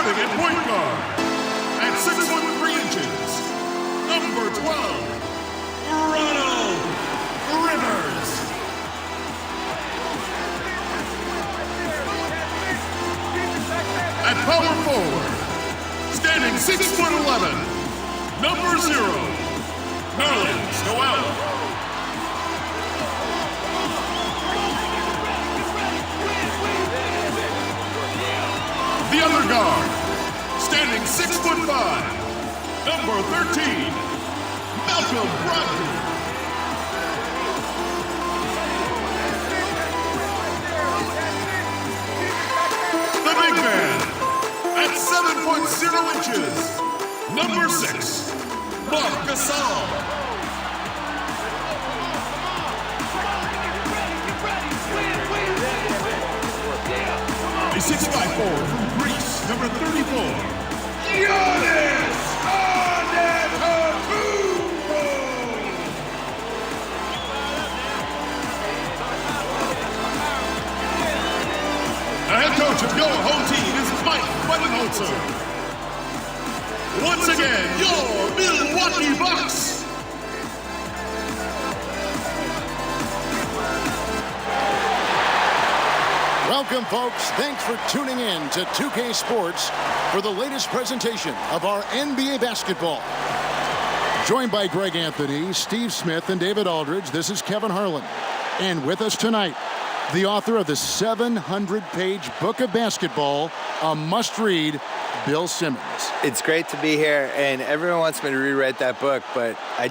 Starting at point guard, at 6 foot 3 inches, number 12, Ronald Rivers. At power forward, standing 6 foot 11, number 0, Nerlens Noel. The other guard, standing 6 foot 5, number 13, Malcolm Brogdon. The big man, at 7.0 inches, number 6, Marc Gasol. A 6'5" forward from Greece, number 34, Giannis Antetokounmpo. The head coach of your home team is Mike Budenholzer. Once again, your Milwaukee Bucks. Welcome, folks. Thanks for tuning in to 2K Sports for the latest presentation of our NBA basketball. Joined by Greg Anthony, Steve Smith, and David Aldridge, this is Kevin Harlan. And with us tonight, the author of the 700-page book of basketball, a must-read, Bill Simmons. It's great to be here, and everyone wants me to rewrite that book, but I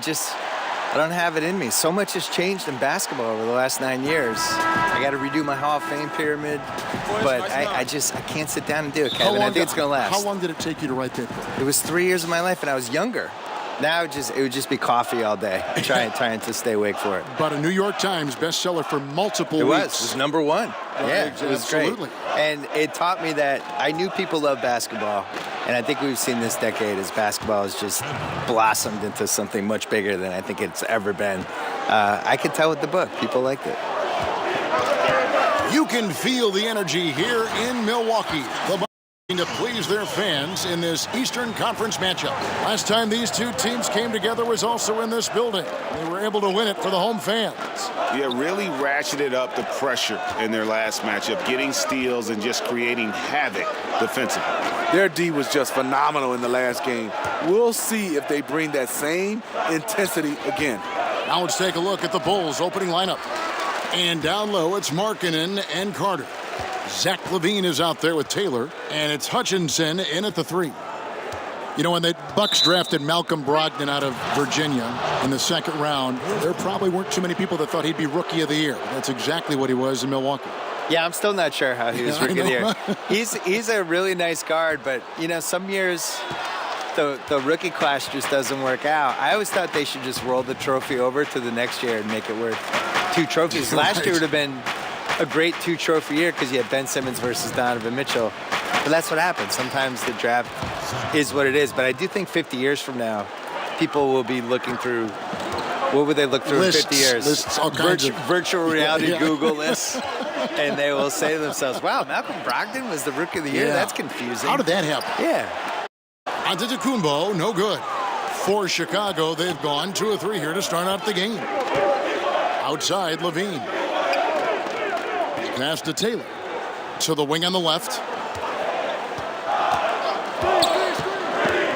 don't have it in me. So much has changed in basketball over the last 9 years. I got to redo my Hall of Fame pyramid, but I can't sit down and do it, Kevin. I think it's going to last. How long did it take you to write that book? It was 3 years of my life, and I was younger. Now it would just be coffee all day, trying to stay awake for it. But a New York Times bestseller for multiple weeks. It was number one. Yeah, it was absolutely great. And it taught me that I knew people love basketball, and I think we've seen this decade as basketball has just blossomed into something much bigger than I think it's ever been. I could tell with the book, people liked it. You can feel the energy here in Milwaukee. The Bucks to please their fans in this Eastern Conference matchup. Last time these two teams came together was also in this building. They were able to win it for the home fans. Yeah, really ratcheted up the pressure in their last matchup, getting steals and just creating havoc defensively. Their D was just phenomenal in the last game. We'll see if they bring that same intensity again. Now let's take a look at the Bulls' opening lineup. And down low, it's Markkanen and Carter. Zach LaVine is out there with Taylor, and it's Hutchinson in at the 3. You know, when the Bucks drafted Malcolm Brogdon out of Virginia in the second round, there probably weren't too many people that thought he'd be Rookie of the Year. That's exactly what he was in Milwaukee. Yeah, I'm still not sure how he was Rookie of the Year. He's a really nice guard, but, you know, some years the rookie class just doesn't work out. I always thought they should just roll the trophy over to the next year and make it worth 2 trophies. Last year would have been a great 2-trophy year because you had Ben Simmons versus Donovan Mitchell. But that's what happens. Sometimes the draft is what it is. But I do think 50 years from now, people will be looking through, what would they look through lists, in 50 years? Lists, all kinds of virtual reality Google lists. And they will say to themselves, wow, Malcolm Brogdon was the Rookie of the Year? Yeah. That's confusing. How did that happen? Yeah. Antetokounmpo, no good. For Chicago, they've gone 2 of 3 here to start out the game. Outside, LaVine. Pass to Taylor. To the wing on the left.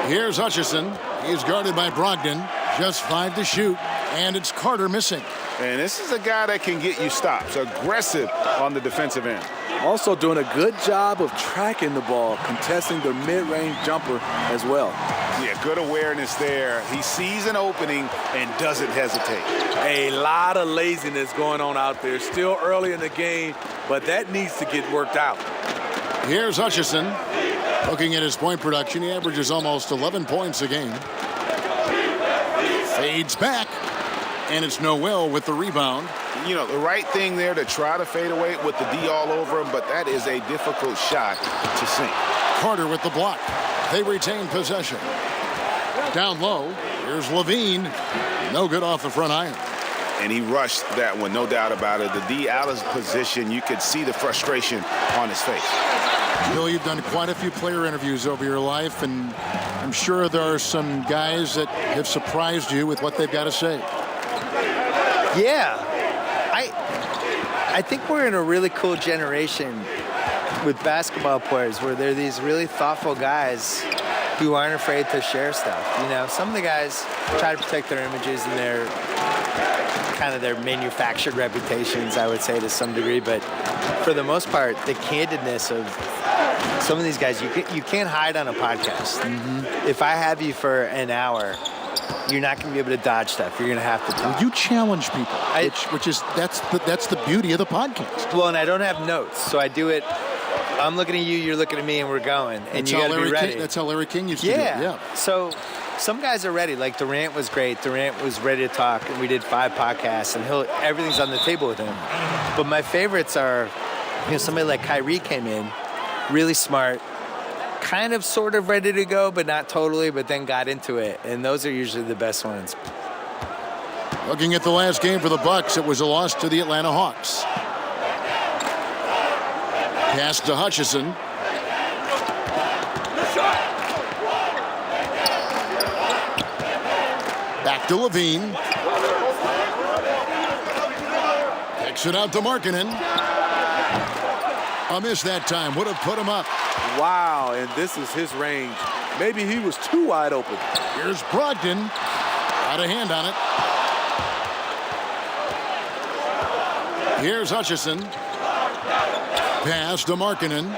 Here's Hutchison. He's guarded by Brogdon. Just 5 to shoot. And it's Carter missing. And this is a guy that can get you stops. Aggressive on the defensive end. Also doing a good job of tracking the ball, contesting the mid-range jumper as well. Yeah, good awareness there. He sees an opening and doesn't hesitate. A lot of laziness going on out there. Still early in the game, but that needs to get worked out. Here's Hutchison. Looking at his point production, he averages almost 11 points a game. Fades back, and it's Noel with the rebound. You know, the right thing there to try to fade away with the D all over him, but that is a difficult shot to sink. Carter with the block. They retain possession. Down low, here's LaVine. No good off the front iron. And he rushed that one, no doubt about it. The D out of position, you could see the frustration on his face. Bill, you've done quite a few player interviews over your life, and I'm sure there are some guys that have surprised you with what they've got to say. Yeah. I think we're in a really cool generation with basketball players where they're these really thoughtful guys who aren't afraid to share stuff. You know, some of the guys try to protect their images and their manufactured reputations, I would say, to some degree. But for the most part, the candidness of some of these guys, you can't hide on a podcast. Mm-hmm. If I have you for an hour, you're not going to be able to dodge stuff. You're going to have to talk. You challenge people, that's the beauty of the podcast. Well, and I don't have notes, so I do it. I'm looking at you, you're looking at me, and we're going. And you got to be ready. That's how Larry King used to do it. Yeah. So some guys are ready. Like Durant was great. Durant was ready to talk, and we did 5 podcasts, and everything's on the table with him. But my favorites are, somebody like Kyrie came in, really smart, kind of sort of ready to go, but not totally, but then got into it. And those are usually the best ones. Looking at the last game for the Bucks, it was a loss to the Atlanta Hawks. Pass to Hutchison. Back to Levine. Kicks it out to Markkanen. A miss that time. Would have put him up. Wow, and this is his range. Maybe he was too wide open. Here's Brogdon. Got a hand on it. Here's Hutchison. Pass to Markkanen.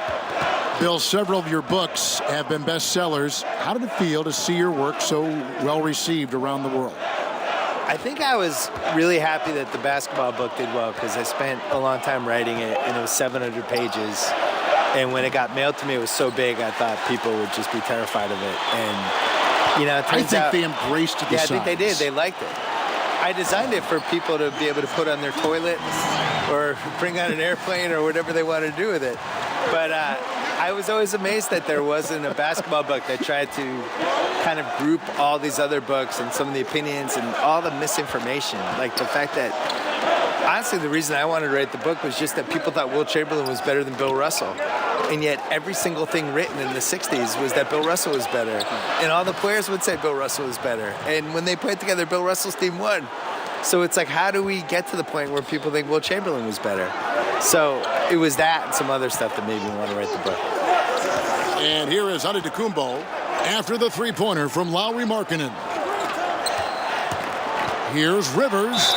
Bill, several of your books have been bestsellers. How did it feel to see your work so well received around the world? I think I was really happy that the basketball book did well because I spent a long time writing it, and it was 700 pages. And when it got mailed to me, it was so big, I thought people would just be terrified of it. And, it turns out... I think they embraced the size. Yeah, I think they did. They liked it. I designed it for people to be able to put on their toilet or bring on an airplane or whatever they want to do with it. But I was always amazed that there wasn't a basketball book that tried to kind of group all these other books and some of the opinions and all the misinformation. Like the fact that, honestly, the reason I wanted to write the book was just that people thought Will Chamberlain was better than Bill Russell. And yet every single thing written in the 60s was that Bill Russell was better. And all the players would say Bill Russell was better. And when they put it together, Bill Russell's team won. So it's like, how do we get to the point where people think Will Chamberlain was better? So it was that and some other stuff that made me want to write the book. And here is Antetokounmpo after the three-pointer from Lauri Markkanen. Here's Rivers.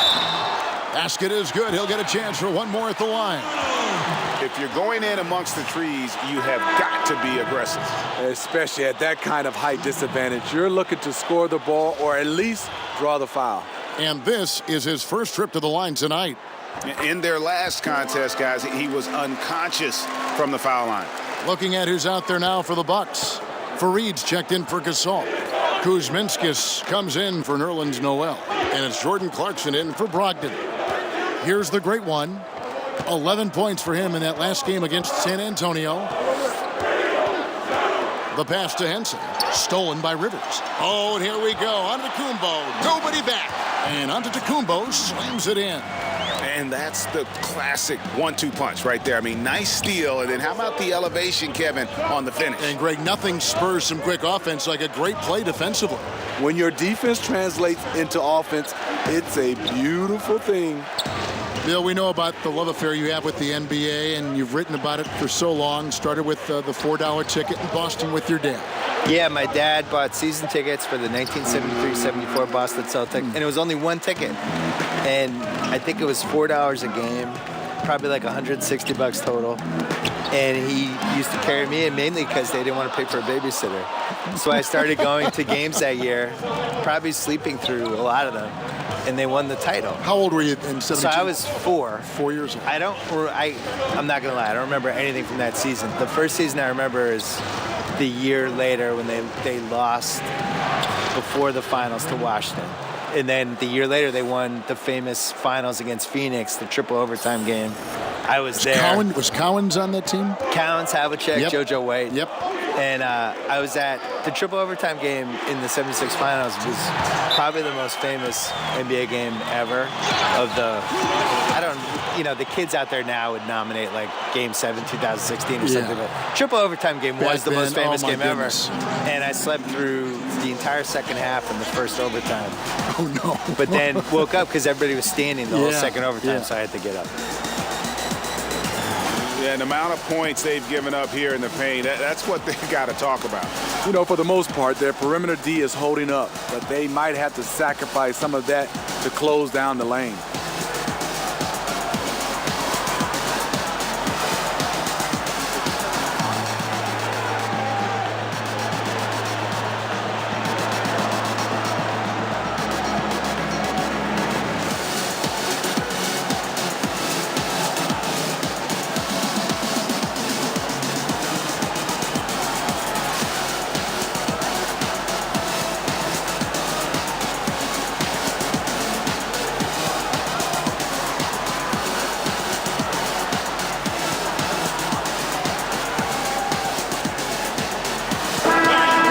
Basket is good. He'll get a chance for one more at the line. If you're going in amongst the trees, you have got to be aggressive. Especially at that kind of height disadvantage. You're looking to score the ball or at least draw the foul. And this is his first trip to the line tonight. In their last contest, guys, he was unconscious from the foul line. Looking at who's out there now for the Bucks. Fareed's checked in for Gasol. Kuzminskis comes in for Nerlens Noel. And it's Jordan Clarkson in for Brogdon. Here's the great one. 11 points for him in that last game against San Antonio. The pass to Henson. Stolen by Rivers. Oh, and here we go. Antetokounmpo. Nobody back. And Antetokounmpo slams it in. And that's the classic 1-2 punch right there. I mean, nice steal. And then how about the elevation, Kevin, on the finish? And, Greg, nothing spurs some quick offense like a great play defensively. When your defense translates into offense, it's a beautiful thing. Bill, we know about the love affair you have with the NBA, and you've written about it for so long. Started with the $4 ticket in Boston with your dad. Yeah, my dad bought season tickets for the 1973-74 Boston Celtics, and it was only one ticket. And I think it was $4 a game, probably like $160 total. And he used to carry me in mainly because they didn't want to pay for a babysitter. So I started going to games that year, probably sleeping through a lot of them. And they won the title. How old were you in 72? So I was 4. 4 years old. I'm not gonna lie, I don't remember anything from that season. The first season I remember is the year later when they lost before the finals to Washington. And then the year later they won the famous finals against Phoenix, the triple overtime game. I was there. Was Cowens on that team? Cowens, Havlicek, Yep. JoJo White. Yep. And I was at the triple overtime game in the 76 finals. It was probably the most famous NBA game ever. you know, the kids out there now would nominate like Game 7, 2016 or something. But triple overtime game was the most famous game ever. And I slept through the entire second half and the first overtime. Oh, no. But then woke up because everybody was standing the whole second overtime, so I had to get up. Yeah, and the amount of points they've given up here in the paint, that's what they've got to talk about. You know, for the most part, their perimeter D is holding up, but they might have to sacrifice some of that to close down the lane.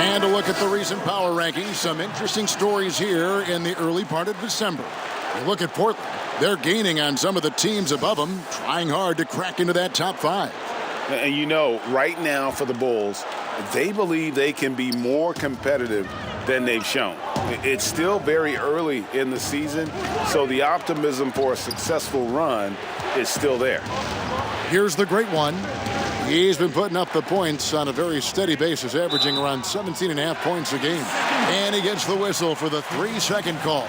And a look at the recent power rankings. Some interesting stories here in the early part of December. You look at Portland. They're gaining on some of the teams above them, trying hard to crack into that top 5. And you know, right now for the Bulls, they believe they can be more competitive than they've shown. It's still very early in the season, so the optimism for a successful run is still there. Here's the great one. He's been putting up the points on a very steady basis, averaging around 17.5 points a game. And he gets the whistle for the 3-second call.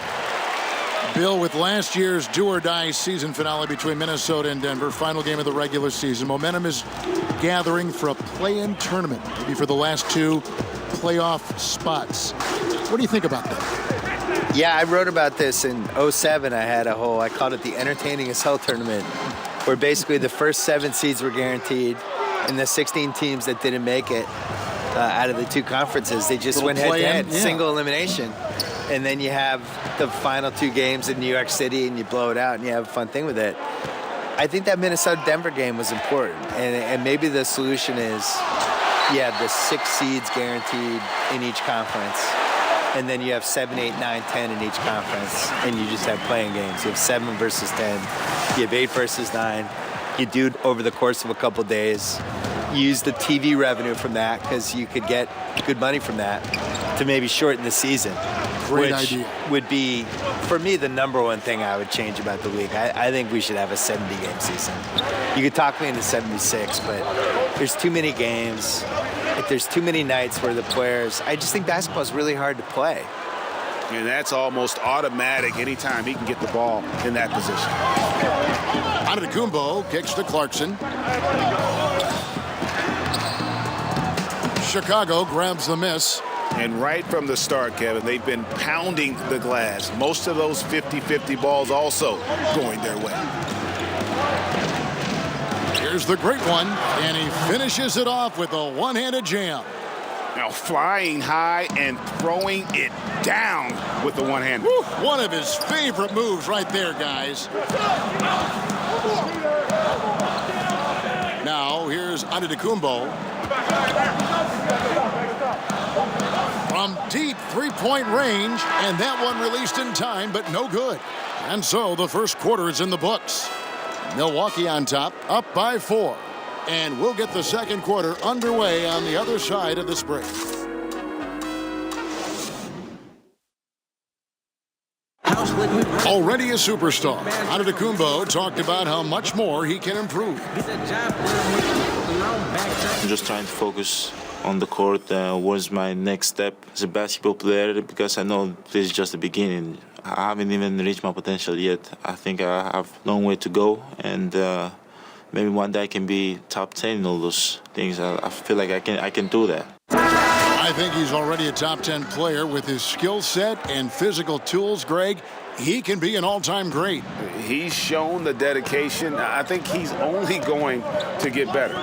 Bill, with last year's do-or-die season finale between Minnesota and Denver, final game of the regular season, momentum is gathering for a play-in tournament, maybe for the last 2 playoff spots. What do you think about that? Yeah, I wrote about this in 07. I called it the Entertaining as Hell tournament, where basically the first 7 seeds were guaranteed, and the 16 teams that didn't make it out of the 2 conferences, they just went head-to-head, single elimination. And then you have the final 2 games in New York City, and you blow it out, and you have a fun thing with it. I think that Minnesota-Denver game was important, and maybe the solution is, the 6 seeds guaranteed in each conference, and then you have 7, 8, 9, 10 in each conference, and you just have playing games. You have 7 versus 10. You have 8 versus 9. You do it over the course of a couple days. Use the TV revenue from that, because you could get good money from that, to maybe shorten the season. Great which idea. Would be, for me, the #1 thing I would change about the league. I think we should have a 70-game season. You could talk me into 76, but there's too many games. If there's too many nights where the players, I just think basketball is really hard to play. And that's almost automatic anytime he can get the ball in that position. Antetokounmpo kicks to Clarkson. Chicago grabs the miss. And right from the start, Kevin, they've been pounding the glass. Most of those 50-50 balls also going their way. Here's the great one, and he finishes it off with a one-handed jam. Now flying high and throwing it down with the one hand. One of his favorite moves right there, guys. Now here's Antetokounmpo. From deep three-point range, and that one released in time, but no good. And so the first quarter is in the books. Milwaukee on top, up by 4. And we'll get the second quarter underway on the other side of this break. Already a superstar, Antetokounmpo talked about how much more he can improve. I'm just trying to focus on the court. What's my next step as a basketball player? Because I know this is just the beginning. I haven't even reached my potential yet. I think I have a long way to go, and maybe one day I can be top 10 in all those things. I feel like I can do that. I think he's already a top 10 player with his skill set and physical tools, Greg. He can be an all-time great. He's shown the dedication. I think he's only going to get better.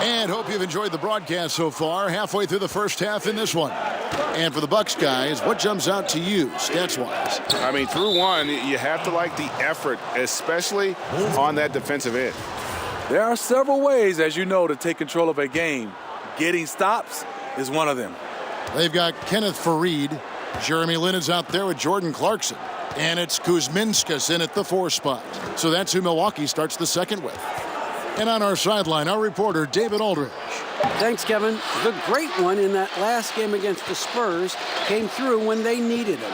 And hope you've enjoyed the broadcast so far. Halfway through the first half in this one. And for the Bucks guys, what jumps out to you stats-wise? I mean, through one, you have to like the effort, especially on that defensive end. There are several ways, as you know, to take control of a game. Getting stops is one of them. They've got Kenneth Faried. Jeremy Lin is out there with Jordan Clarkson. And it's Kuzminskas in at the 4 spot. So that's who Milwaukee starts the second with. And on our sideline, our reporter, David Aldridge. Thanks, Kevin. The great one in that last game against the Spurs came through when they needed him.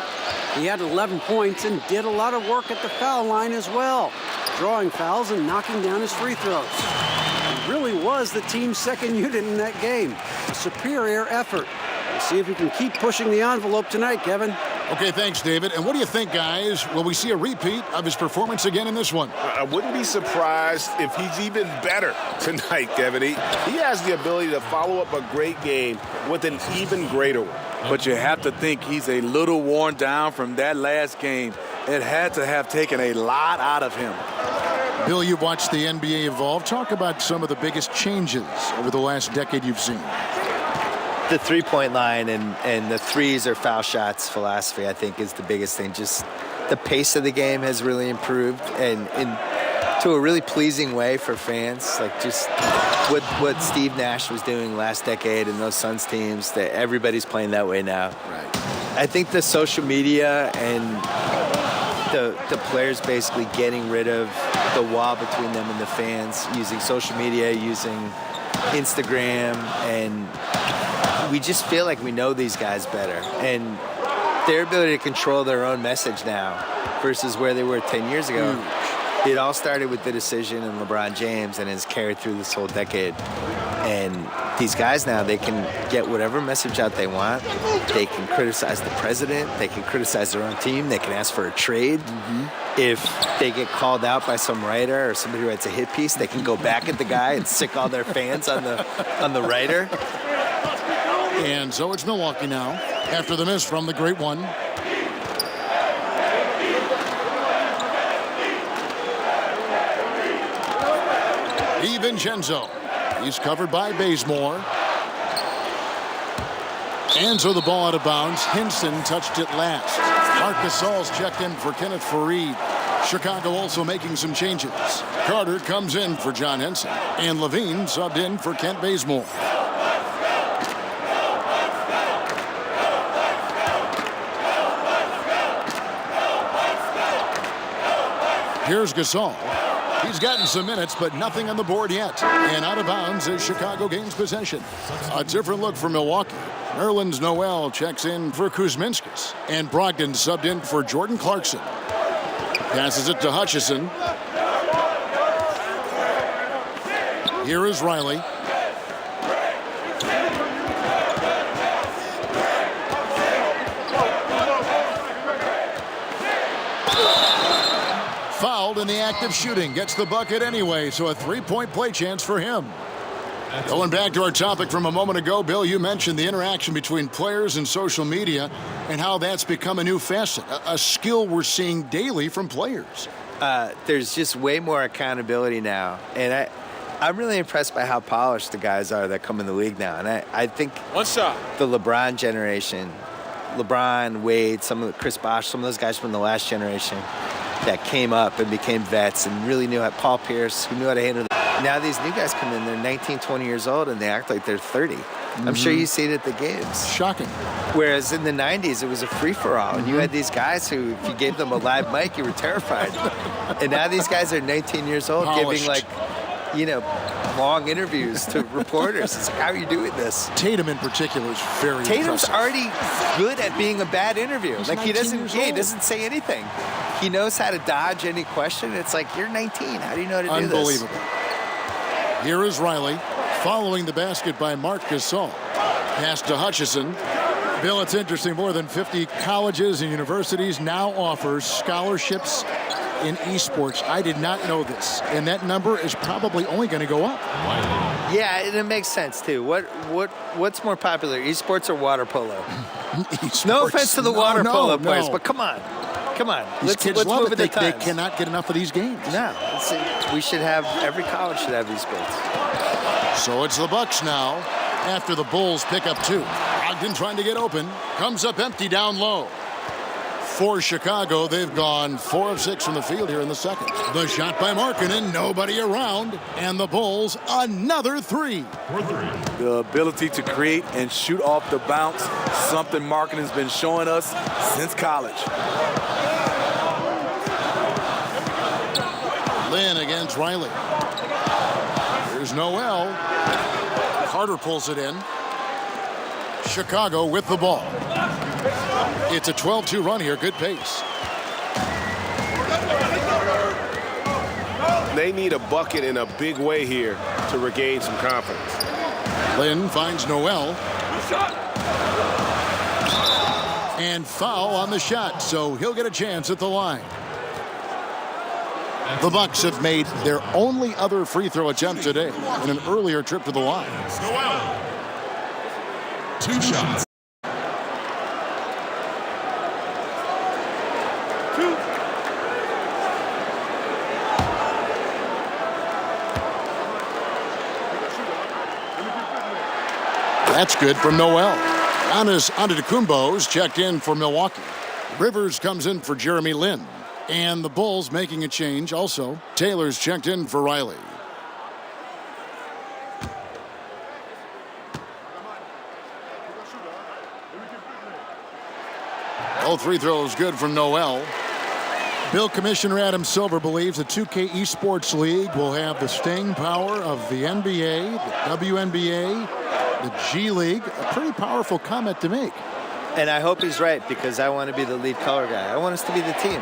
He had 11 points and did a lot of work at the foul line as well, drawing fouls and knocking down his free throws. He really was the team's second unit in that game. A superior effort. We'll see if he can keep pushing the envelope tonight, Kevin. Okay, thanks, David. And what do you think, guys? Will we see a repeat of his performance again in this one? I wouldn't be surprised if he's even better tonight, Kevin. He has the ability to follow up a great game with an even greater one. But you have to think he's a little worn down from that last game. It had to have taken a lot out of him. Bill, you've watched the NBA evolve. Talk about some of the biggest changes over the last decade you've seen. The three-point line and the threes or foul shots philosophy, I think, is the biggest thing. Just the pace of the game has really improved and to a really pleasing way for fans. Like just what Steve Nash was doing last decade in those Suns teams, that everybody's playing that way now. Right. I think the social media and the players basically getting rid of the wall between them and the fans, using social media, using Instagram, and we just feel like we know these guys better. And their ability to control their own message now versus where they were 10 years ago. It all started with the decision in LeBron James and has carried through this whole decade. And these guys now, they can get whatever message out they want. They can criticize the president. They can criticize their own team. They can ask for a trade. If they get called out by some writer or somebody who writes a hit piece, they can go back at the guy and sick all their fans on the writer. And so it's Milwaukee now, after the miss from the great one. DiVincenzo. He's covered by Bazemore. And so the ball out of bounds. Hinson touched it last. Marc Gasol's checked in for Kenneth Faried. Chicago also making some changes. Carter comes in for John Henson. And Levine subbed in for Kent Bazemore. Here's Gasol. He's gotten some minutes, but nothing on the board yet. And out of bounds as Chicago gains possession. A different look for Milwaukee. Nerlens Noel checks in for Kuzminskas. And Brogdon subbed in for Jordan Clarkson. Passes it to Hutchison. Here is Riley. Fouled in the act of shooting. Gets the bucket anyway, so a three-point play chance for him. Going back to our topic from a moment ago, Bill, you mentioned the interaction between players and social media and how that's become a new facet, a skill we're seeing daily from players. There's just way more accountability now. And I'm really impressed by how polished the guys are that come in the league now. And I think the LeBron generation, LeBron, Wade, Chris Bosh, some of those guys from the last generation that came up and became vets and really knew how, Paul Pierce, who knew how to handle it. Now these new guys come in, they're 19, 20 years old, and they act like they're 30. I'm sure you see it at the games. Shocking. Whereas in the 90s, it was a free-for-all, and you had these guys who, if you gave them a live mic, you were terrified. And now these guys are 19 years old, Polished. giving, long interviews to reporters. It's like, how are you doing this? Tatum in particular is very Tatum's impressive. already good at being a bad interview. He's Like he 19 years old. doesn't say anything. He knows how to dodge any question. It's like, you're 19. How do you know how to do this? Unbelievable. Here is Riley, following the basket by Marc Gasol. Pass to Hutchison. Bill, it's interesting. More than 50 colleges and universities now offer scholarships in esports. I did not know this, and that number is probably only going to go up. Yeah, and it makes sense too. What's more popular, esports or water polo? Esports. No offense to the water polo players, no. but come on. These kids let's love move it. with the They times. cannot get enough of these games. No, we should have, every college should have esports. So it's the Bucks now after the Bulls pick up 2. Brogdon trying to get open. Comes up empty down low. For Chicago, they've gone 4 of 6 from the field here in the second. The shot by Markkanen, nobody around. And the Bulls, another 3. The ability to create and shoot off the bounce, something Markkanen's been showing us since college. Lynn against Riley. Here's Noel. Carter pulls it in. Chicago with the ball. It's a 12-2 run here. Good pace. They need a bucket in a big way here to regain some confidence. Lynn finds Noel. And foul on the shot, so he'll get a chance at the line. The Bucks have made their only other free throw attempt today in an earlier trip to the line. Noel. 2 shots. That's good from Noel. Giannis Antetokounmpo's checked in for Milwaukee. Rivers comes in for Jeremy Lin. And the Bulls making a change also. Taylor's checked in for Riley. All free throws good from Noel. Bill Commissioner Adam Silver believes the 2K Esports League will have the staying power of the NBA, the WNBA, the G League. A pretty powerful comment to make. And I hope he's right, because I want to be the lead color guy. I want us to be the team.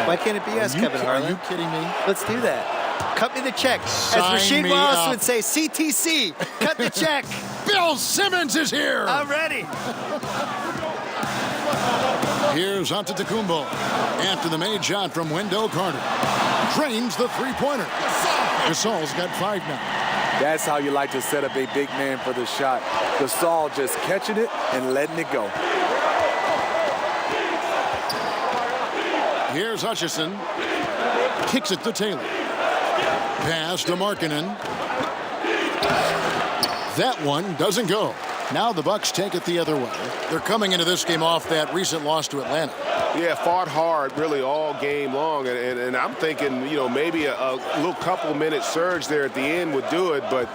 Why can't it be us, Kevin Harlan? Are you kidding me? Let's do that. Cut me the check. Sign As Rasheed me Wallace up. would say, CTC, cut the check. Bill Simmons is here. I'm ready. Here's Antetokounmpo. After the made shot from Wendell Carter. Drains the three-pointer. Gasol's got 5 now. That's how you like to set up a big man for the shot. Gasol just catching it and letting it go. Here's Hutchison. Kicks it to Taylor. Pass to Markkanen. That one doesn't go. Now the Bucks take it the other way. They're coming into this game off that recent loss to Atlanta. Yeah, fought hard really all game long, and I'm thinking, you know, maybe a little couple-minute surge there at the end would do it, but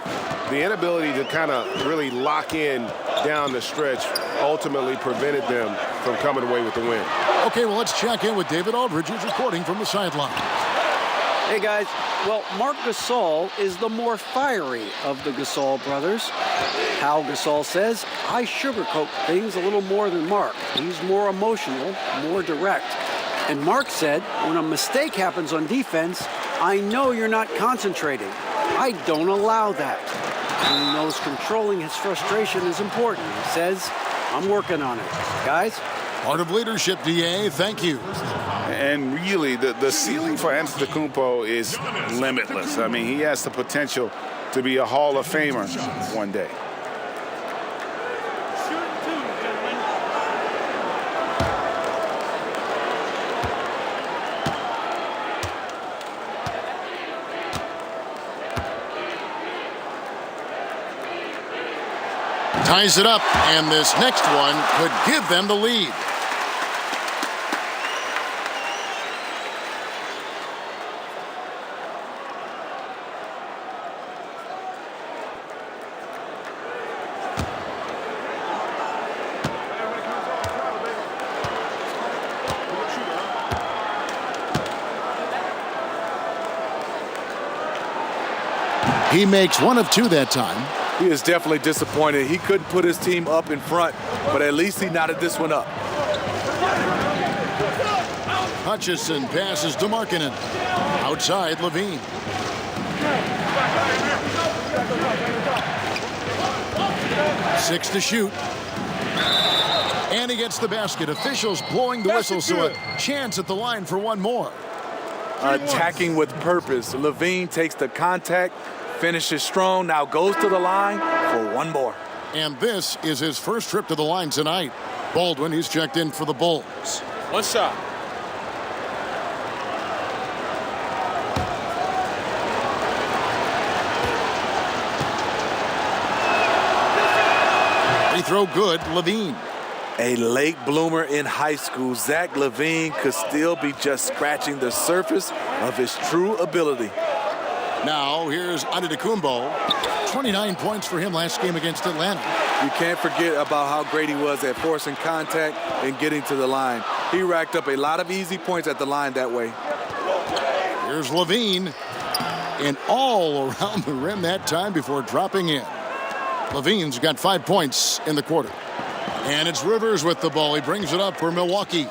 the inability to kind of really lock in down the stretch ultimately prevented them from coming away with the win. Okay, well, let's check in with David Aldridge, who's reporting from the sideline. Hey, guys. Well, Marc Gasol is the more fiery of the Gasol brothers. Pau Gasol says, I sugarcoat things a little more than Marc. He's more emotional, more direct. And Marc said, when a mistake happens on defense, I know you're not concentrating. I don't allow that. He knows controlling his frustration is important. He says, I'm working on it. Guys? Part of leadership, DA. Thank you. And really, the ceiling for Antetokounmpo is limitless. I mean, he has the potential to be a Hall of Famer one day. Ties it up, and this next one could give them the lead. He makes 1 of 2 that time. He is definitely disappointed. He couldn't put his team up in front, but at least he knotted this one up. Hutchison passes to Markkanen. Outside, Levine. Six to shoot. And he gets the basket. Officials blowing the whistle, so a chance at the line for one more. Attacking with purpose. Levine takes the contact, finishes strong, now goes to the line for one more. And this is his first trip to the line tonight. Baldwin, he's checked in for the Bulls. One shot. Free throw good, Levine. A late bloomer in high school, Zach LaVine could still be just scratching the surface of his true ability. Now here's Antetokounmpo. 29 points for him last game against Atlanta. You can't forget about how great he was at forcing contact and getting to the line. He racked up a lot of easy points at the line that way. Here's Levine. And all around the rim that time before dropping in. Levine's got 5 points in the quarter. And it's Rivers with the ball. He brings it up for Milwaukee.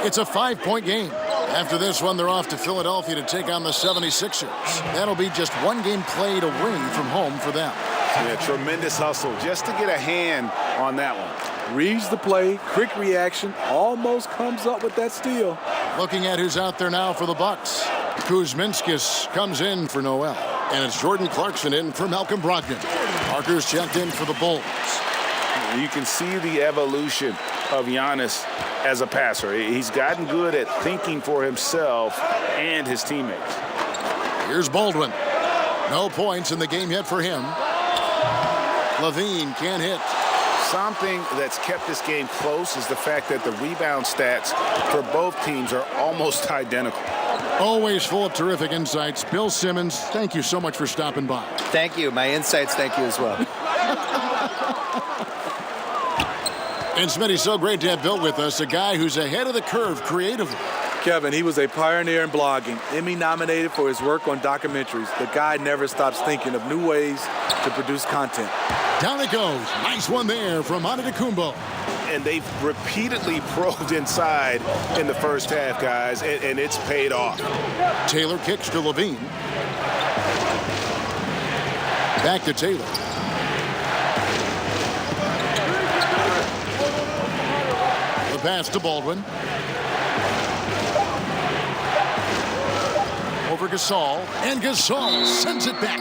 It's a 5-point game. After this one, they're off to Philadelphia to take on the 76ers. That'll be just one game played away from home for them. Yeah, tremendous hustle just to get a hand on that one. Reads the play, quick reaction, almost comes up with that steal. Looking at who's out there now for the Bucks. Kuzminskis comes in for Noel. And it's Jordan Clarkson in for Malcolm Brogdon. Parker's checked in for the Bulls. You can see the evolution of Giannis as a passer. He's gotten good at thinking for himself and his teammates. Here's Baldwin. No points in the game yet for him. Levine can't hit. Something that's kept this game close is the fact that the rebound stats for both teams are almost identical. Always full of terrific insights. Bill Simmons, thank you so much for stopping by. Thank you. My insights, thank you as well. And Smitty, so great to have Bill with us, a guy who's ahead of the curve creatively. Kevin, he was a pioneer in blogging, Emmy nominated for his work on documentaries. The guy never stops thinking of new ways to produce content. Down it goes. Nice one there from Antetokounmpo. And they've repeatedly probed inside in the first half, guys, and it's paid off. Taylor kicks to Levine. Back to Taylor. The pass to Baldwin. Over Gasol, and Gasol sends it back.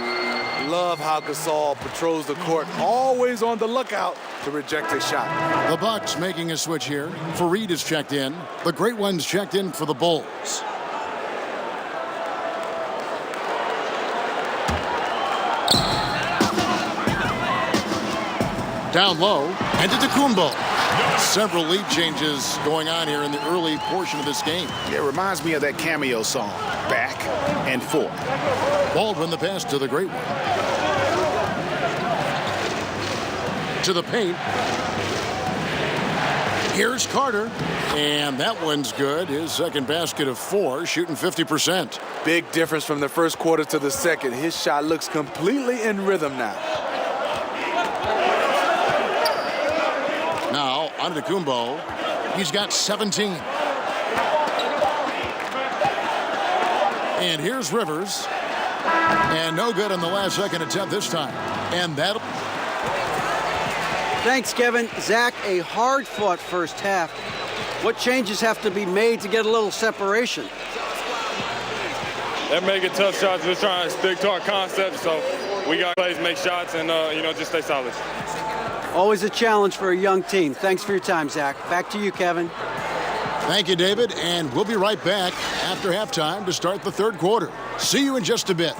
Love how Gasol patrols the court, always on the lookout to reject a shot. The Bucks making a switch here. Fareed is checked in. The great one's checked in for the Bulls. Down low, Antetokounmpo. Several lead changes going on here in the early portion of this game. It reminds me of that Cameo song, Back and Forth. Baldwin the pass to the great one. To the paint. Here's Carter. And that one's good. His second basket of 4, shooting 50%. Big difference from the first quarter to the second. His shot looks completely in rhythm now. Now, Antetokounmpo, he's got 17. And here's Rivers. And no good on the last second attempt this time. And that'll... Thanks, Kevin. Zach, a hard-fought first half. What changes have to be made to get a little separation? They're making tough shots. We're trying to stick to our concept, so we got plays, make shots, and, just stay solid. Always a challenge for a young team. Thanks for your time, Zach. Back to you, Kevin. Thank you, David. And we'll be right back after halftime to start the third quarter. See you in just a bit.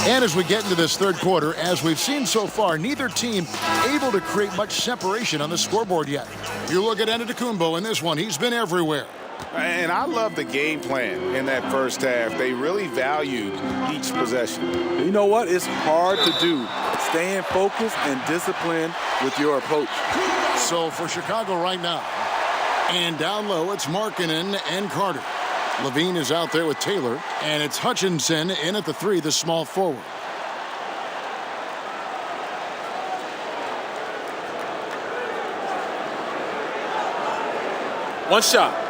And as we get into this third quarter, as we've seen so far, neither team able to create much separation on the scoreboard yet. You look at Antetokounmpo in this one. He's been everywhere. And I love the game plan in that first half. They really valued each possession. You know what? It's hard to do. Staying focused and disciplined with your approach. So for Chicago right now, and down low, it's Markkanen and Carter. Levine is out there with Taylor, and it's Hutchinson in at the 3, the small forward. One shot.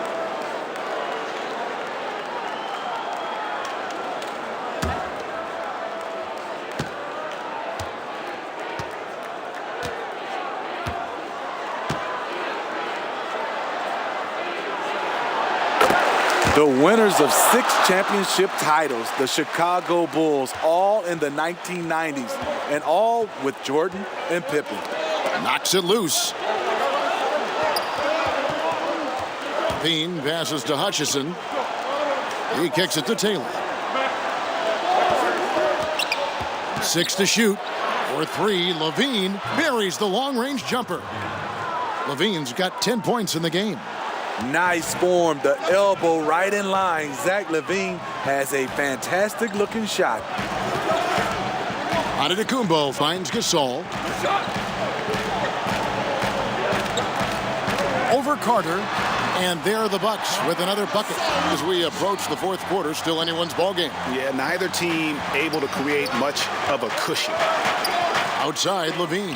The winners of 6 championship titles, the Chicago Bulls, all in the 1990s, and all with Jordan and Pippen. Knocks it loose. Bean passes to Hutchison. He kicks it to Taylor. 6 to shoot. For 3, Levine buries the long-range jumper. Levine's got 10 points in the game. Nice form, the elbow right in line. Zach LaVine has a fantastic-looking shot. Antetokounmpo finds Gasol. Over Carter. And there are the Bucks with another bucket as we approach the fourth quarter. Still anyone's ball game. Yeah, neither team able to create much of a cushion. Outside, Levine.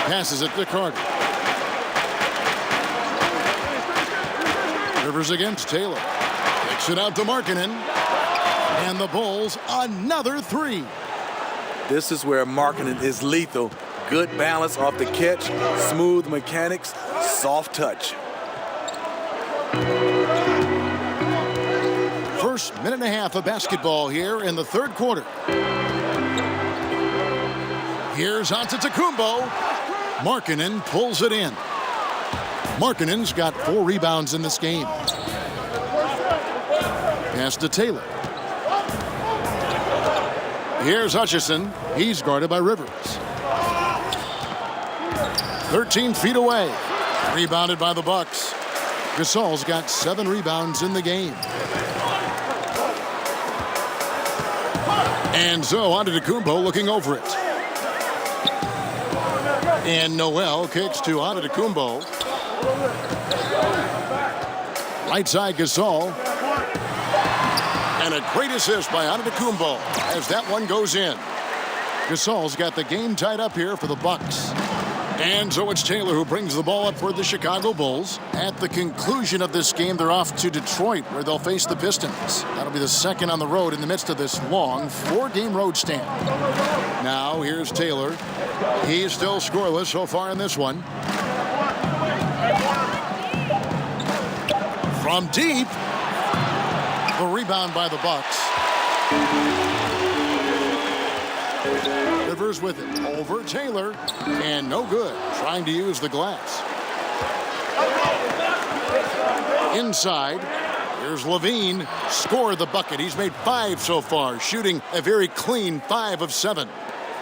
Passes it to Carter. Rivers against Taylor. Kicks it out to Markkanen. And the Bulls, another 3. This is where Markkanen is lethal. Good balance off the catch, smooth mechanics, soft touch. First minute and a half of basketball here in the third quarter. Here's Antetokounmpo. Markkanen pulls it in. Markkanen's got 4 rebounds in this game. Pass to Taylor. Here's Hutchison. He's guarded by Rivers. 13 feet away. Rebounded by the Bucks. Gasol's got 7 rebounds in the game. And so Antetokounmpo looking over it. And Noel kicks to Antetokounmpo. Right side Gasol. And a great assist by Antetokounmpo as that one goes in. Gasol's got the game tied up here for the Bucks. And so it's Taylor who brings the ball up for the Chicago Bulls. At the conclusion of this game, they're off to Detroit, where they'll face the Pistons. That'll be the second on the road in the midst of this long 4-game road stand. Now here's Taylor. He's still scoreless so far in this one. From deep. The rebound by the Bucks. Rivers with it over Taylor, and no good. Trying to use the glass. Inside, here's Levine. Scored the bucket. He's made 5 so far, shooting a very clean 5 of 7.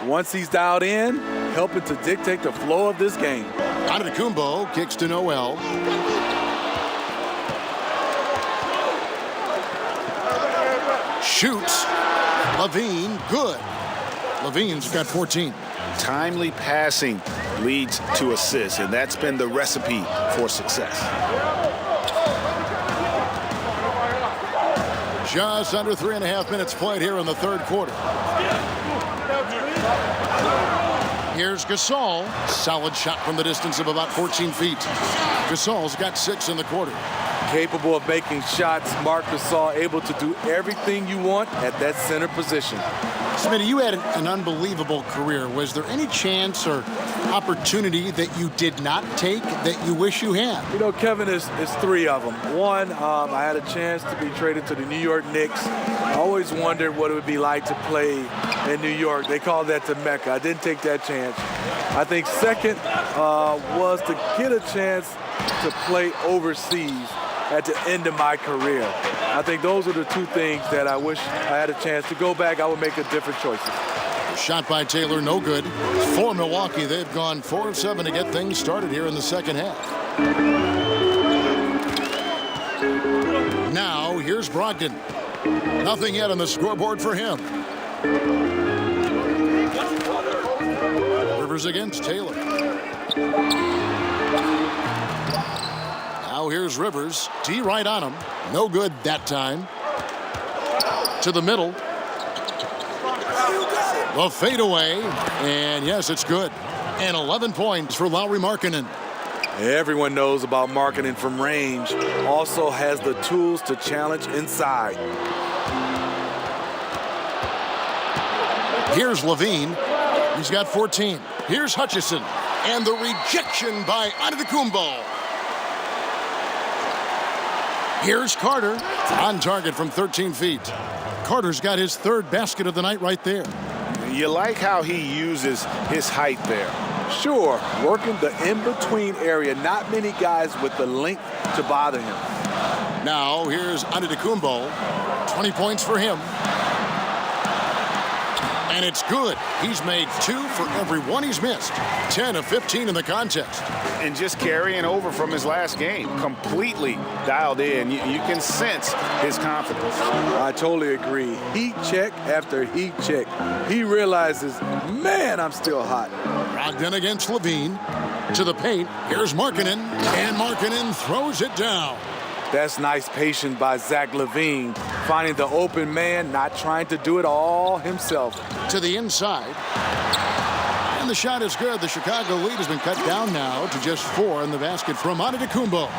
Once he's dialed in, helping to dictate the flow of this game. Antetokounmpo kicks to Noel. Shoots. Levine, good. Levine's got 14. Timely passing leads to assists, and that's been the recipe for success. Just under 3.5 minutes played here in the third quarter. Here's Gasol. Solid shot from the distance of about 14 feet. Gasol's got 6 in the quarter. Capable of making shots, Marc Gasol able to do everything you want at that center position. Smitty, you had an unbelievable career. Was there any chance or opportunity that you did not take that you wish you had? You know, Kevin, is 3 of them. One, I had a chance to be traded to the New York Knicks. I always wondered what it would be like to play in New York. They call that the Mecca. I didn't take that chance. I think second was to get a chance to play overseas at the end of my career. I think those are the 2 things that I wish I had a chance to go back. I would make a different choices. Shot by Taylor, no good. For Milwaukee, they've gone 4 of 7 to get things started here in the second half. Now, here's Brogdon. Nothing yet on the scoreboard for him. Rivers against Taylor. Now here's Rivers. D right on him. No good that time. To the middle. The fadeaway. And yes, it's good. And 11 points for Lauri Markkanen. Everyone knows about Markkanen from range. Also has the tools to challenge inside. Here's Levine. He's got 14. Here's Hutchison. And the rejection by Antetokounmpo. Here's Carter. On target from 13 feet. Carter's got his 3rd basket of the night right there. You like how he uses his height there. Sure, working the in-between area. Not many guys with the length to bother him. Now here's Antetokounmpo. 20 points for him. And it's good. He's made 2 for every one he's missed. 10 of 15 in the contest. And just carrying over from his last game. Completely dialed in. You can sense his confidence. I totally agree. Heat check after heat check. He realizes, man, I'm still hot. Brogdon against Levine. To the paint. Here's Markkanen. And Markkanen throws it down. That's nice patience by Zach LaVine, finding the open man, not trying to do it all himself. To the inside. And the shot is good. The Chicago lead has been cut down now to just 4 in the basket from Antetokounmpo.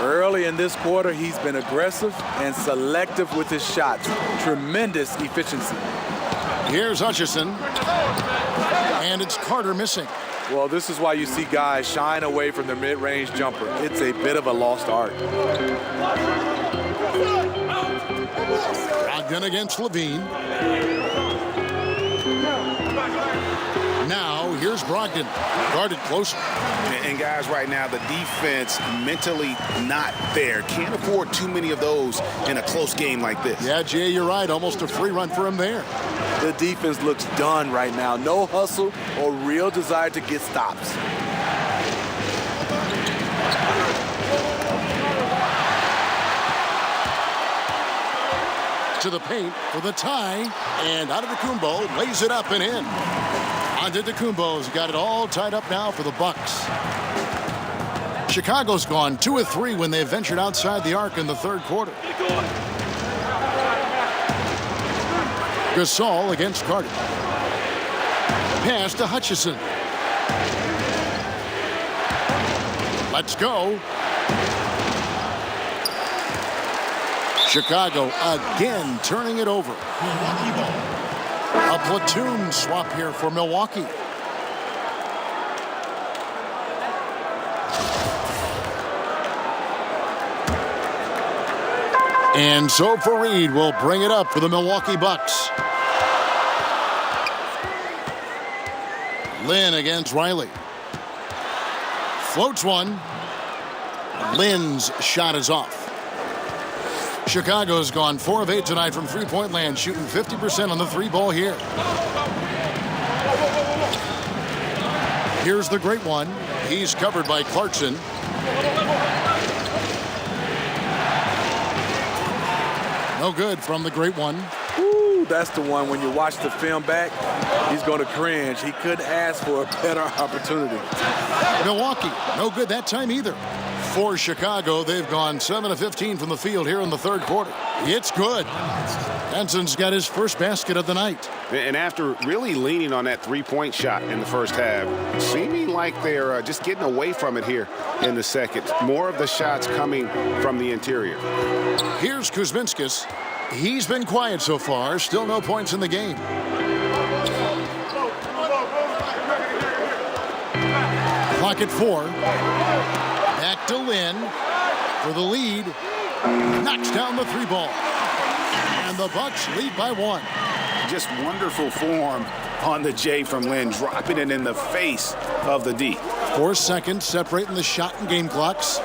Early in this quarter, he's been aggressive and selective with his shots. Tremendous efficiency. Here's Hutchison. And it's Carter missing. Well, this is why you see guys shine away from their mid-range jumper. It's a bit of a lost art. Brogdon against Levine. Now, here's Brogdon. Guarded closer. And guys, right now, the defense mentally not there. Can't afford too many of those in a close game like this. Yeah, Jay, you're right. Almost a free run for him there. The defense looks done right now. No hustle or real desire to get stops. To the paint for the tie. And Antetokounmpo lays it up and in. Antetokounmpo's got it all tied up now for the Bucks. Chicago's gone 2 of 3 when they ventured outside the arc in the third quarter. Gasol against Carter. Pass to Hutchison. Let's go. Chicago again turning it over. A platoon swap here for Milwaukee. And so Fareed will bring it up for the Milwaukee Bucks. Lynn against Riley. Floats one. Lynn's shot is off. Chicago's gone 4 of 8 tonight from three-point land, shooting 50% on the 3-ball here. Here's the great one. He's covered by Clarkson. No good from the great one. Ooh, that's the one when you watch the film back, he's going to cringe. He couldn't ask for a better opportunity. Milwaukee, no good that time either. For Chicago, they've gone 7 of 15 from the field here in the third quarter. It's good. Benson's got his first basket of the night. And after really leaning on that three-point shot in the first half, seeming like they're just getting away from it here in the second. More of the shots coming from the interior. Here's Kuzminskis. He's been quiet so far. Still no points in the game. Clock at 4. Back to Lynn for the lead. Knocks down the 3-ball. And the Bucks lead by 1. Just wonderful form on the J from Lynn, dropping it in the face of the D. 4 seconds separating the shot and game clocks.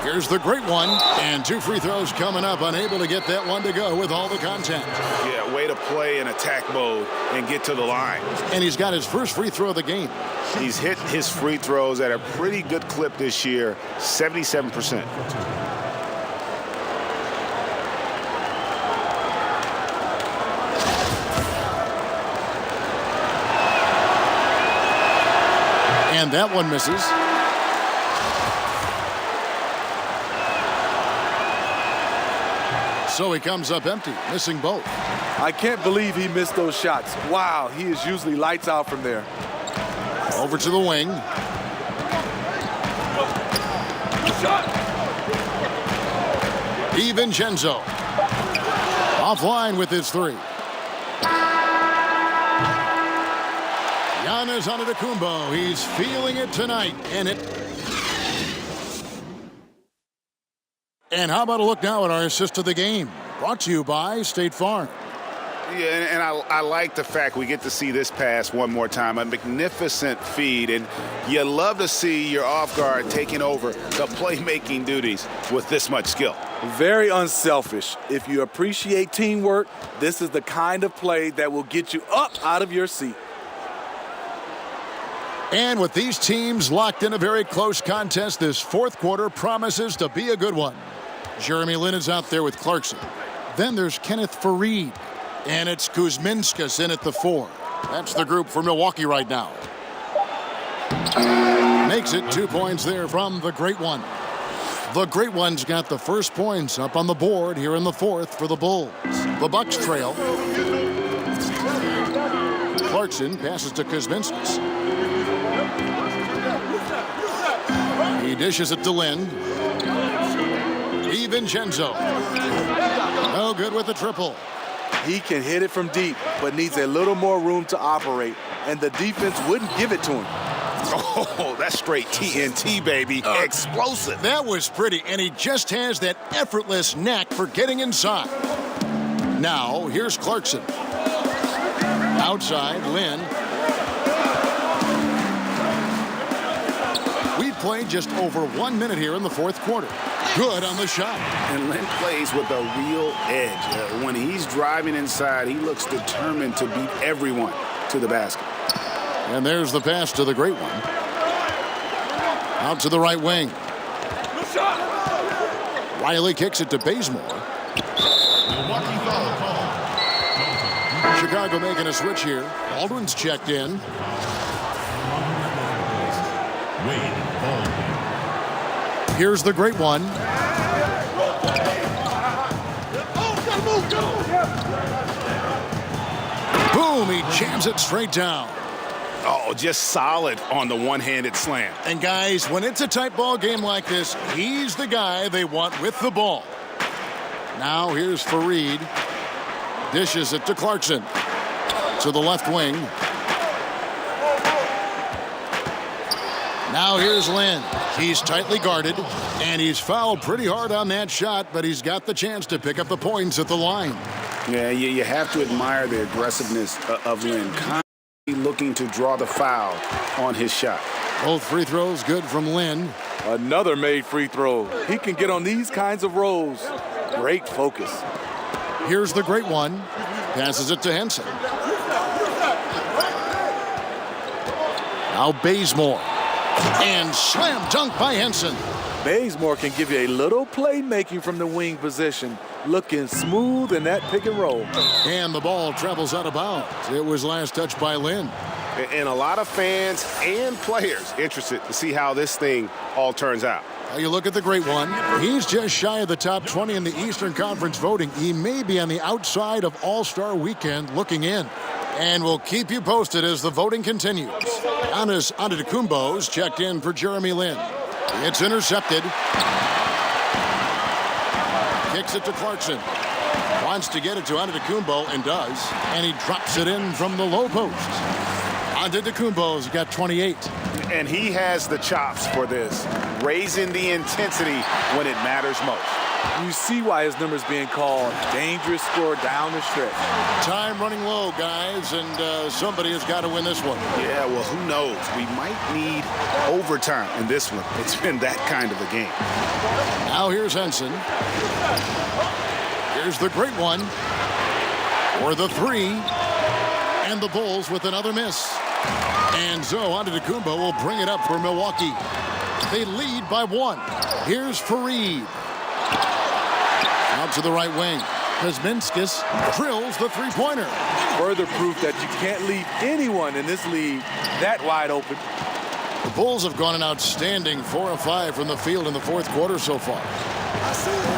Here's the great one, and 2 free throws coming up, unable to get that one to go with all the contact. Yeah, way to play in attack mode and get to the line. And he's got his first free throw of the game. He's hit his free throws at a pretty good clip this year, 77%. And that one misses. So he comes up empty, missing both. I can't believe he missed those shots. Wow, he is usually lights out from there. Over to the wing. DiVincenzo. Offline with his 3. Giannis Antetokounmpo. He's feeling it tonight. And how about a look now at our assist of the game? Brought to you by State Farm. Yeah, and I like the fact we get to see this pass one more time. A magnificent feed, and you love to see your off guard taking over the playmaking duties with this much skill. Very unselfish. If you appreciate teamwork, this is the kind of play that will get you up out of your seat. And with these teams locked in a very close contest, this fourth quarter promises to be a good one. Jeremy Lin is out there with Clarkson. Then there's Kenneth Faried. And it's Kuzminskas in at the 4. That's the group for Milwaukee right now. Makes it 2 points there from the Great One. The Great One's got the first points up on the board here in the fourth for the Bulls. The Bucks trail. Clarkson passes to Kuzminskas. He dishes it to Lin. DiVincenzo. No good with the triple. He can hit it from deep, but needs a little more room to operate, and the defense wouldn't give it to him. Oh, that's straight TNT, baby. Explosive. That was pretty, and he just has that effortless knack for getting inside. Now, here's Clarkson. Outside, Lin. We've played just over 1 minute here in the fourth quarter. Good on the shot. And Lin plays with a real edge. When he's driving inside, he looks determined to beat everyone to the basket. And there's the pass to the Great One. Out to the right wing. Riley kicks it to Bazemore. Chicago making a switch here. Baldwin's checked in. Here's the Great One. Boom, he jams it straight down. Oh, just solid on the one-handed slam. And guys, when it's a tight ball game like this, he's the guy they want with the ball. Now here's Faried. Dishes it to Clarkson. To the left wing. Now here's Lin. He's tightly guarded, and he's fouled pretty hard on that shot, but he's got the chance to pick up the points at the line. Yeah, you have to admire the aggressiveness of Lin. Constantly looking to draw the foul on his shot. Both free throws good from Lin. Another made free throw. He can get on these kinds of rolls. Great focus. Here's the Great One. Passes it to Henson. Now Bazemore. And slam dunk by Henson. Bazemore can give you a little playmaking from the wing position. Looking smooth in that pick and roll. And the ball travels out of bounds. It was last touched by Lin. And a lot of fans and players interested to see how this thing all turns out. Now you look at the Great One. He's just shy of the top 20 in the Eastern Conference voting. He may be on the outside of All-Star Weekend looking in. And we'll keep you posted as the voting continues. Giannis Antetokounmpo's checked in for Jeremy Lin. It's intercepted. Kicks it to Clarkson. Wants to get it to Antetokounmpo and does. And he drops it in from the low post. Antetokounmpo's got 28. And he has the chops for this, raising the intensity when it matters most. You see why his number's being called. Dangerous score down the stretch. Time running low, guys, and somebody has got to win this one. Yeah, well, who knows? We might need overtime in this one. It's been that kind of a game. Now here's Henson. Here's the Great One. For the 3. And the Bulls with another miss. And so Antetokounmpo will bring it up for Milwaukee. They lead by 1. Here's Faried. Out to the right wing. Kuzminskas drills the three-pointer. Further proof that you can't leave anyone in this league that wide open. The Bulls have gone an outstanding 4 of 5 from the field in the fourth quarter so far.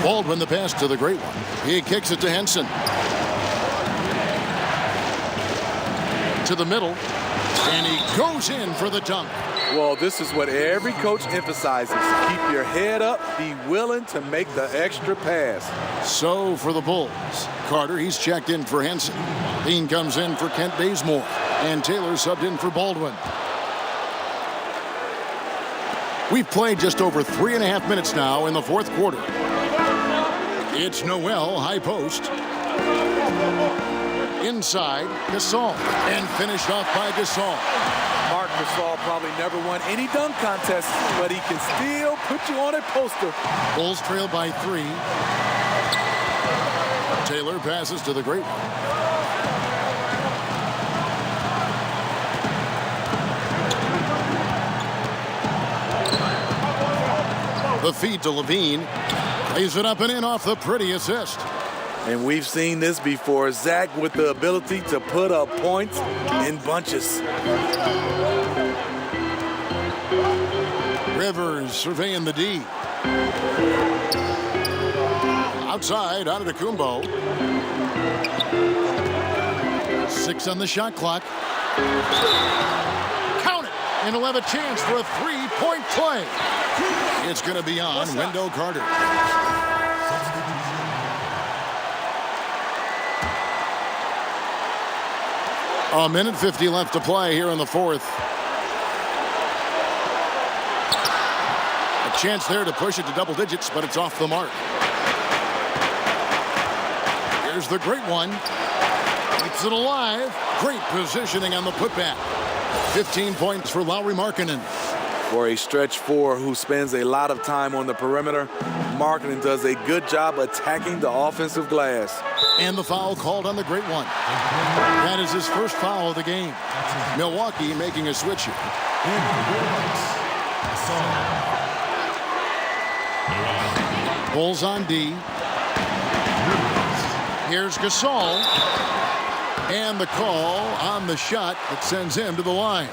Baldwin the pass to the Great One. He kicks it to Henson. To the middle. And he goes in for the dunk. Well, this is what every coach emphasizes. Keep your head up. Be willing to make the extra pass. So for the Bulls, Carter, he's checked in for Henson. Bean comes in for Kent Bazemore. And Taylor subbed in for Baldwin. We've played just over 3.5 minutes now in the fourth quarter. It's Noel, high post. Inside, Gasol. And finished off by Gasol. Marc Gasol probably never won any dunk contests, but he can still put you on a poster. Bulls trail by 3. Taylor passes to the great one. The feed to Levine. Lays it up and in off the pretty assist. And we've seen this before. Zach with the ability to put up points in bunches. Rivers surveying the D. Outside, Antetokounmpo. 6 on the shot clock. Count it! And he'll have a chance for a 3-point play. It's going to be on Wendell Carter. A minute 50 left to play here in the fourth. A chance there to push it to double digits, but it's off the mark. Here's the great one. Keeps it alive. Great positioning on the putback. 15 points for Lauri Markkanen. For a stretch 4 who spends a lot of time on the perimeter, Markkanen does a good job attacking the offensive glass. And the foul called on the great one. That is his first foul of the game. Milwaukee making a switch here. Bulls on D. Here's Gasol. And the call on the shot that sends him to the line.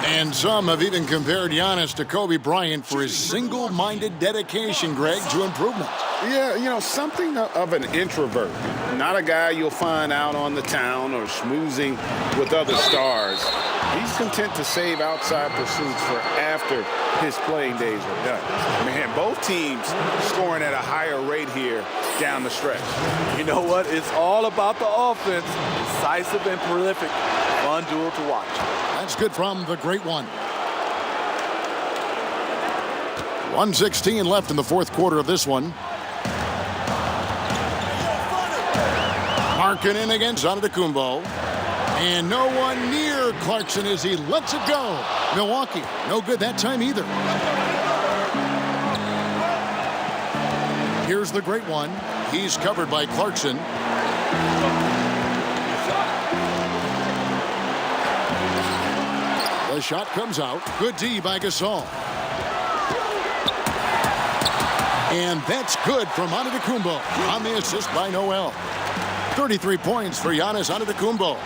And some have even compared Giannis to Kobe Bryant for his single-minded dedication, Greg, to improvement. Yeah, you know, something of an introvert. Not a guy you'll find out on the town or schmoozing with other stars. He's content to save outside pursuits for after his playing days are done. Man, both teams scoring at a higher rate here down the stretch. You know what? It's all about the offense. Decisive and prolific. Fun duel to watch. That's good from the great one. 1:16 left in the fourth quarter of this one. Markkanen against Antetokounmpo. And no one near Clarkson as he lets it go. Milwaukee, no good that time either. Here's the great one. He's covered by Clarkson. The shot comes out. Good D by Gasol. And that's good from Antetokounmpo on the assist by Noel. 33 points for Giannis Antetokounmpo.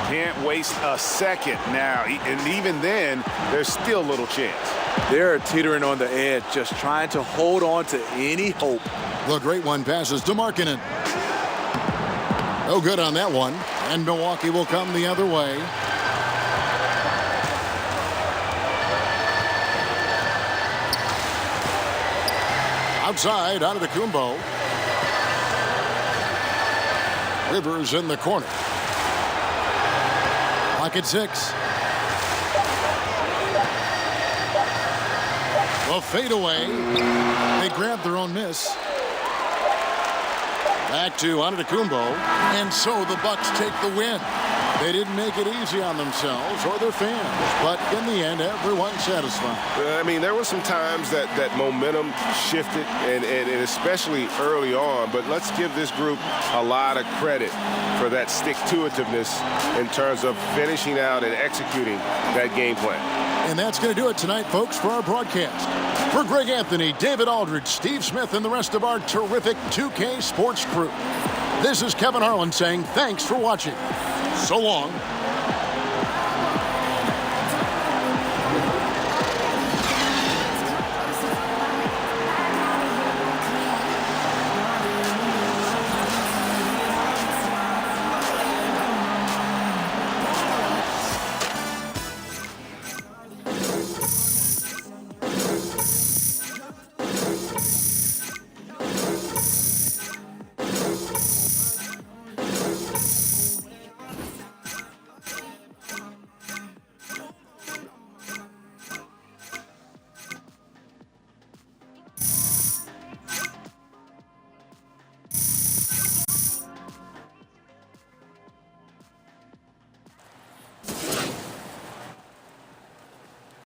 Can't waste a second now. And even then, there's still little chance. They're teetering on the edge, just trying to hold on to any hope. The great one passes to Markkanen. No good on that one. And Milwaukee will come the other way. Outside, Antetokounmpo. Rivers in the corner. Clock at 6. The fadeaway. They grab their own miss. Back to Antetokounmpo. And so the Bucks take the win. They didn't make it easy on themselves or their fans, but in the end, everyone's satisfied. I mean, there were some times that momentum shifted, and especially early on, but let's give this group a lot of credit for that stick-to-itiveness in terms of finishing out and executing that game plan. And that's going to do it tonight, folks, for our broadcast. For Greg Anthony, David Aldridge, Steve Smith, and the rest of our terrific 2K Sports crew, this is Kevin Harlan saying thanks for watching. So long.